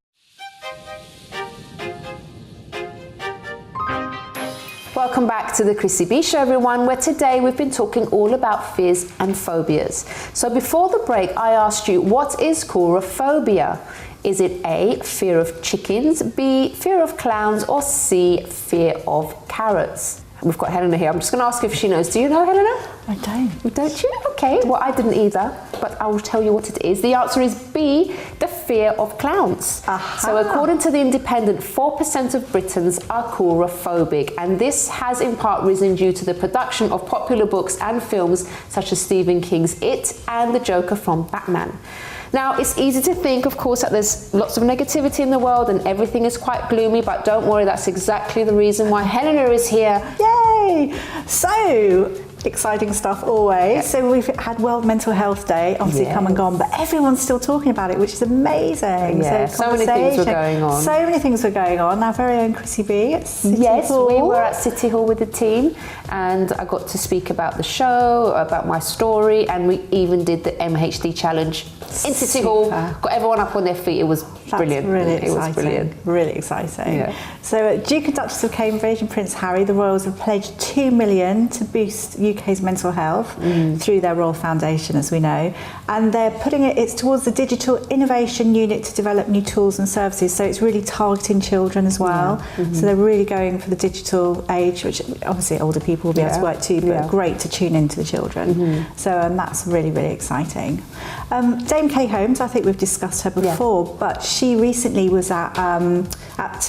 Speaker 1: Welcome back to the Chrissy B Show, everyone, where today we've been talking all about fears and phobias. So before the break, I asked you, what is coulrophobia? Is it A, fear of chickens, B, fear of clowns, or C, fear of carrots? We've got Helena here. I'm just going to ask if she knows. Do you know, Helena?
Speaker 3: I don't.
Speaker 1: Don't you? Okay. Well, I didn't either, but I will tell you what it is. The answer is B, the fear of clowns. So according to The Independent, 4% of Britons are coulrophobic, and this has in part risen due to the production of popular books and films such as Stephen King's It and the Joker from Batman. Now, it's easy to think, of course, that there's lots of negativity in the world and everything is quite gloomy, but don't worry, that's exactly the reason why Helena is here.
Speaker 7: Yay! So, exciting stuff always.
Speaker 1: Yeah.
Speaker 7: So we've had World Mental Health Day, obviously come and gone, but everyone's still talking about it, which is amazing.
Speaker 1: Yeah, so many things were going on.
Speaker 7: So many things were going on. Our very own Chrissy B at City Hall.
Speaker 1: We were at City Hall with the team, and I got to speak about the show, about my story, and we even did the MHD challenge in City Hall. Got everyone up on their feet. It was brilliant.
Speaker 7: Really exciting.
Speaker 1: It was brilliant.
Speaker 7: Really exciting.
Speaker 1: Yeah.
Speaker 7: So Duke and Duchess of Cambridge and Prince Harry, the royals have pledged $2 million to boost UK's mental health through their Royal Foundation, as we know. And they're putting it's towards the Digital Innovation Unit to develop new tools and services. So it's really targeting children as well. So they're really going for the digital age, which obviously older people will be able to work too, but great to tune into the children. So that's really, really exciting. Dame Kay Holmes, I think we've discussed her before, but she recently was at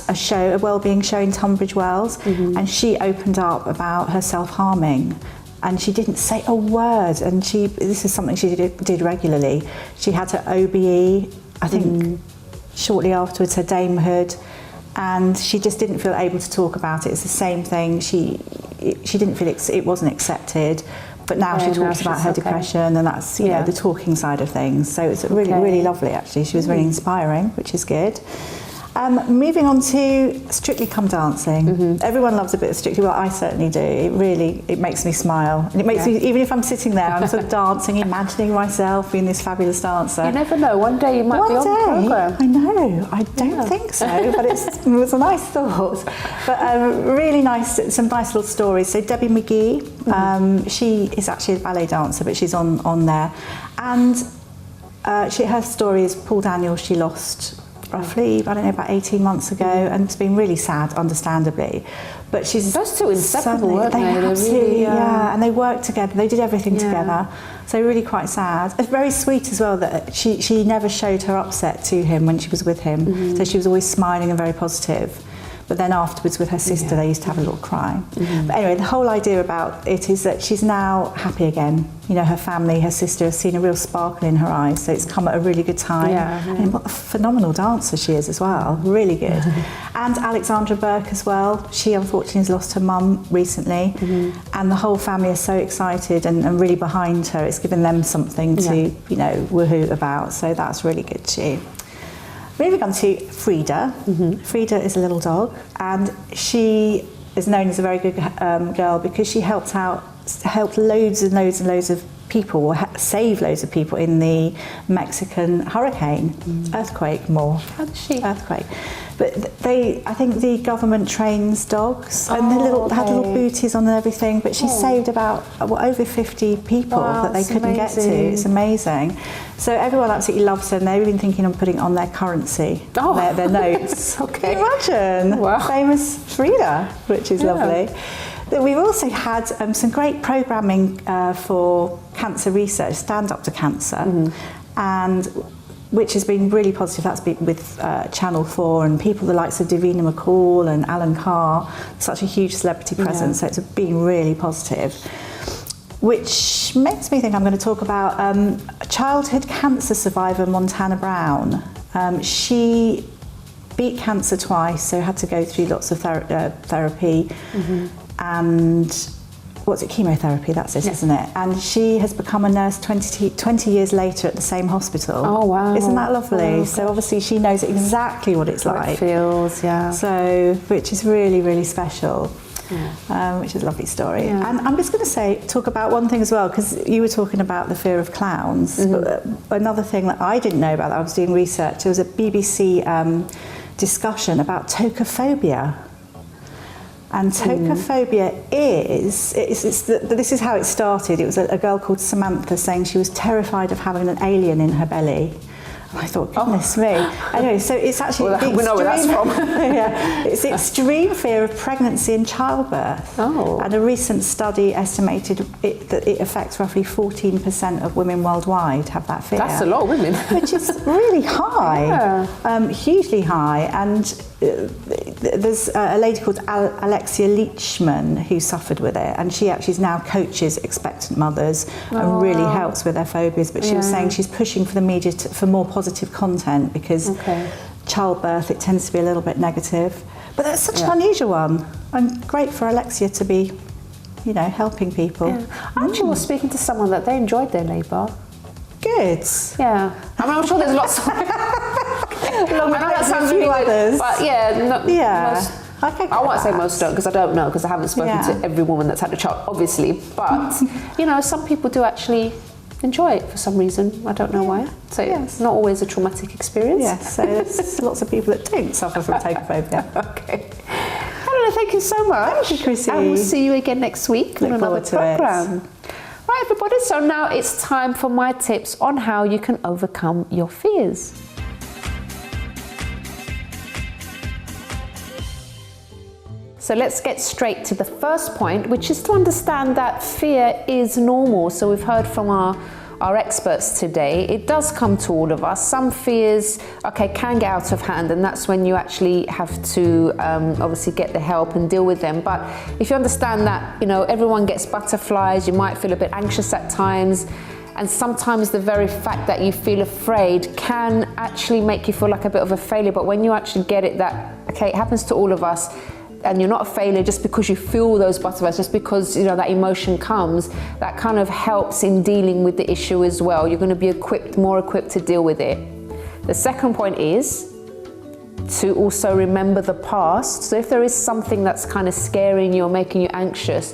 Speaker 7: a show, a wellbeing show in Tunbridge Wells, and she opened up about her self-harming. And she didn't say a word, and this is something she did regularly. She had her OBE, I think, shortly afterwards, her damehood, and she just didn't feel able to talk about it. It's the same thing. She didn't feel it wasn't accepted, but now she talks about her depression, and that's you know the talking side of things. So it's really really lovely actually. She was really inspiring, which is good. Moving on to Strictly Come Dancing. Everyone loves a bit of Strictly. Well, I certainly do. It makes me smile, and it makes me, even if I'm sitting there, I'm sort of dancing, imagining myself being this fabulous dancer.
Speaker 1: You never know. One day you might be on the programme.
Speaker 7: I know. I don't think so, but it was a nice thought. But really nice, some nice little stories. So Debbie McGee, she is actually a ballet dancer, but she's on there, and her story is Paul Daniels. She lost roughly, I don't know, about 18 months ago, and it's been really sad, understandably. But she's...
Speaker 1: Those two inseparable, weren't they?
Speaker 7: Absolutely,
Speaker 1: really,
Speaker 7: yeah. And they worked together, they did everything together. So really quite sad. It's very sweet as well that she never showed her upset to him when she was with him. So she was always smiling and very positive. But then afterwards with her sister, they used to have a little cry. But anyway, the whole idea about it is that she's now happy again. You know, her family, her sister has seen a real sparkle in her eyes, so it's come at a really good time. And what a phenomenal dancer she is as well, really good. And Alexandra Burke as well. She unfortunately has lost her mum recently, and the whole family is so excited and really behind her. It's given them something to, you know, woohoo about, so that's really good too. Moving on to Frida. Frida is a little dog, and she is known as a very good girl because she helped loads and loads and loads of people, or save loads of people in the Mexican hurricane, earthquake more.
Speaker 1: How did she?
Speaker 7: Earthquake. But I think the government trains dogs, and they had little booties on and everything, but she saved about over 50 people that they couldn't get to. It's amazing. So everyone absolutely loves her, and they're even thinking of putting it on their currency, their notes. Can you imagine? Famous Frida, which is lovely. We've also had some great programming for cancer research, Stand Up to Cancer, and which has been really positive. That's been with Channel 4 and people the likes of Davina McCall and Alan Carr, such a huge celebrity presence, so it's been really positive. Which makes me think I'm going to talk about a childhood cancer survivor, Montana Brown. She beat cancer twice, so had to go through lots of therapy, and chemotherapy, that's it, isn't it? And she has become a nurse 20 years later at the same hospital. Oh, wow. Isn't that lovely? So obviously she knows exactly what it's like.
Speaker 1: It feels,
Speaker 7: So, which is really, really special. Which is a lovely story. And I'm just going to talk about one thing as well, because you were talking about the fear of clowns. But another thing that I didn't know about, that I was doing research, there was a BBC discussion about tocophobia. And tocophobia this is how it started. It was a girl called Samantha saying she was terrified of having an alien in her belly. And I thought, goodness me. Anyway, so it's actually
Speaker 1: we know where that's from.
Speaker 7: It's the extreme fear of pregnancy and childbirth. And a recent study estimated that it affects roughly 14% of women worldwide have that fear.
Speaker 1: That's a lot of women.
Speaker 7: Which is really high, hugely high. And there's a lady called Alexia Leachman who suffered with it, and she actually now coaches expectant mothers and really helps with their phobias. But she was saying she's pushing for the media for more positive content, because childbirth, it tends to be a little bit negative. But that's such an unusual one, and great for Alexia to be, you know, helping people.
Speaker 1: I actually was speaking to someone that they enjoyed their labour.
Speaker 7: Good.
Speaker 1: I mean, I'm sure there's lots of... I know that sounds really good, but I won't say most don't, because I don't know, because I haven't spoken to every woman that's had a child, obviously. But you know, some people do actually enjoy it for some reason. I don't know why. So it's not always a traumatic experience.
Speaker 7: Yes. So there's lots of people that don't suffer from tocophobia.
Speaker 1: Okay. Helena, thank you so much.
Speaker 7: Thank you, Chrissy.
Speaker 1: And we'll see you again next week on another programme. Right, everybody. So now it's time for my tips on how you can overcome your fears. So let's get straight to the first point, which is to understand that fear is normal. So we've heard from our experts today. It does come to all of us. Some fears, can get out of hand, and that's when you actually have to obviously get the help and deal with them. But if you understand that, you know, everyone gets butterflies, you might feel a bit anxious at times, and sometimes the very fact that you feel afraid can actually make you feel like a bit of a failure. But when you actually get it that, it happens to all of us, and you're not a failure just because you feel those butterflies, just because, you know, that emotion comes, that kind of helps in dealing with the issue as well. You're going to be more equipped to deal with it. The second point is to also remember the past. So if there is something that's kind of scaring you or making you anxious,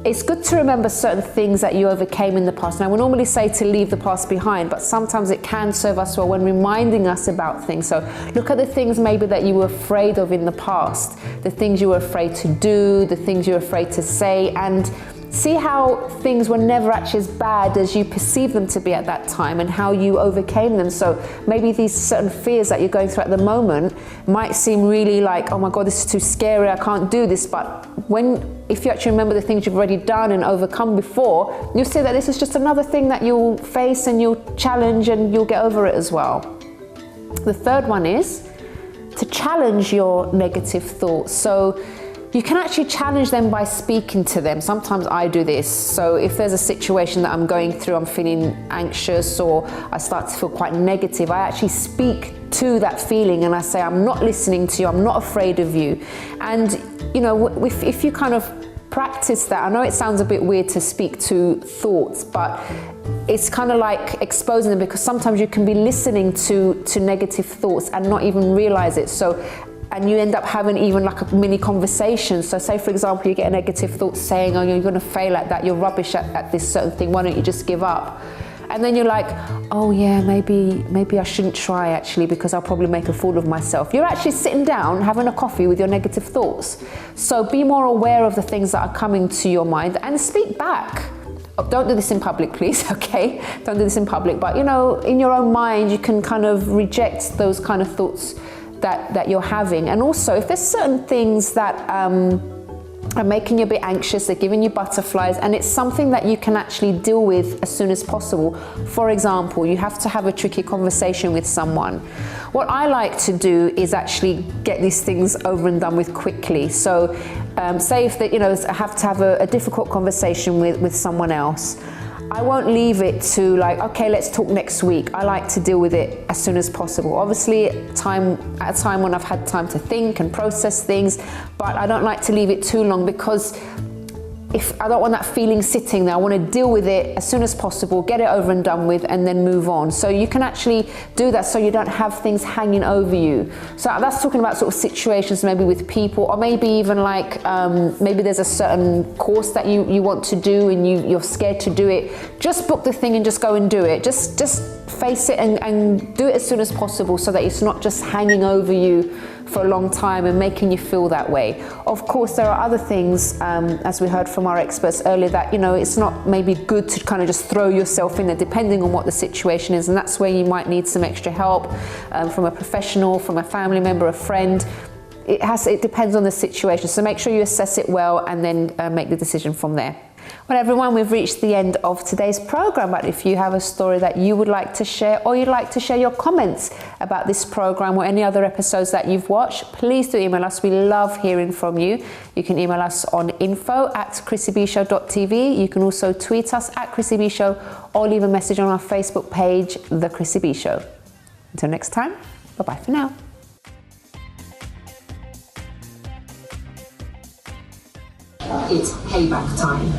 Speaker 1: it's good to remember certain things that you overcame in the past. Now, we normally say to leave the past behind, but sometimes it can serve us well when reminding us about things. So look at the things maybe that you were afraid of in the past, the things you were afraid to do, the things you were afraid to say, and See how things were never actually as bad as you perceived them to be at that time, and how you overcame them. So maybe these certain fears that you're going through at the moment might seem really like, oh my God, this is too scary, I can't do this. But if you actually remember the things you've already done and overcome before, you'll see that this is just another thing that you'll face and you'll challenge and you'll get over it as well. The third one is to challenge your negative thoughts. So you can actually challenge them by speaking to them. Sometimes I do this. So if there's a situation that I'm going through, I'm feeling anxious or I start to feel quite negative, I actually speak to that feeling and I say, I'm not listening to you, I'm not afraid of you. And you know, if you kind of practice that, I know it sounds a bit weird to speak to thoughts, but it's kind of like exposing them, because sometimes you can be listening to negative thoughts and not even realize it. And you end up having even like a mini conversation. So say, for example, you get a negative thought saying, oh, you're going to fail at that, you're rubbish at this certain thing, why don't you just give up? And then you're like, oh yeah, maybe I shouldn't try actually, because I'll probably make a fool of myself. You're actually sitting down, having a coffee with your negative thoughts. So be more aware of the things that are coming to your mind and speak back. Oh, don't do this in public, please, okay? Don't do this in public. But you know, in your own mind, you can kind of reject those kind of thoughts that you're having. And also, if there's certain things that are making you a bit anxious, they're giving you butterflies, and it's something that you can actually deal with as soon as possible. For example, you have to have a tricky conversation with someone. What I like to do is actually get these things over and done with quickly. So say if I have to have a difficult conversation with someone else, I won't leave it to like, okay, let's talk next week. I like to deal with it as soon as possible. Obviously, at a time when I've had time to think and process things, but I don't like to leave it too long, because if I don't want that feeling sitting there, I want to deal with it as soon as possible, get it over and done with, and then move on. So you can actually do that so you don't have things hanging over you. So that's talking about sort of situations maybe with people, or maybe even like maybe there's a certain course that you want to do and you're scared to do it. Just book the thing and just go and do it. Just face it and do it as soon as possible, so that it's not just hanging over you for a long time and making you feel that way. Of course, there are other things, as we heard from our experts earlier, that it's not maybe good to kind of just throw yourself in there, depending on what the situation is, and that's where you might need some extra help from a professional, from a family member, a friend. It depends on the situation, so make sure you assess it well and then make the decision from there. Well, everyone, we've reached the end of today's program, but if you have a story that you would like to share, or you'd like to share your comments about this program or any other episodes that you've watched, please do email us. We love hearing from you. You can email us on info@chrissybshow.tv. You can also tweet us at Chrissy B Show, or leave a message on our Facebook page, The Chrissy B Show. Until next time, bye-bye for now.
Speaker 8: It's payback time.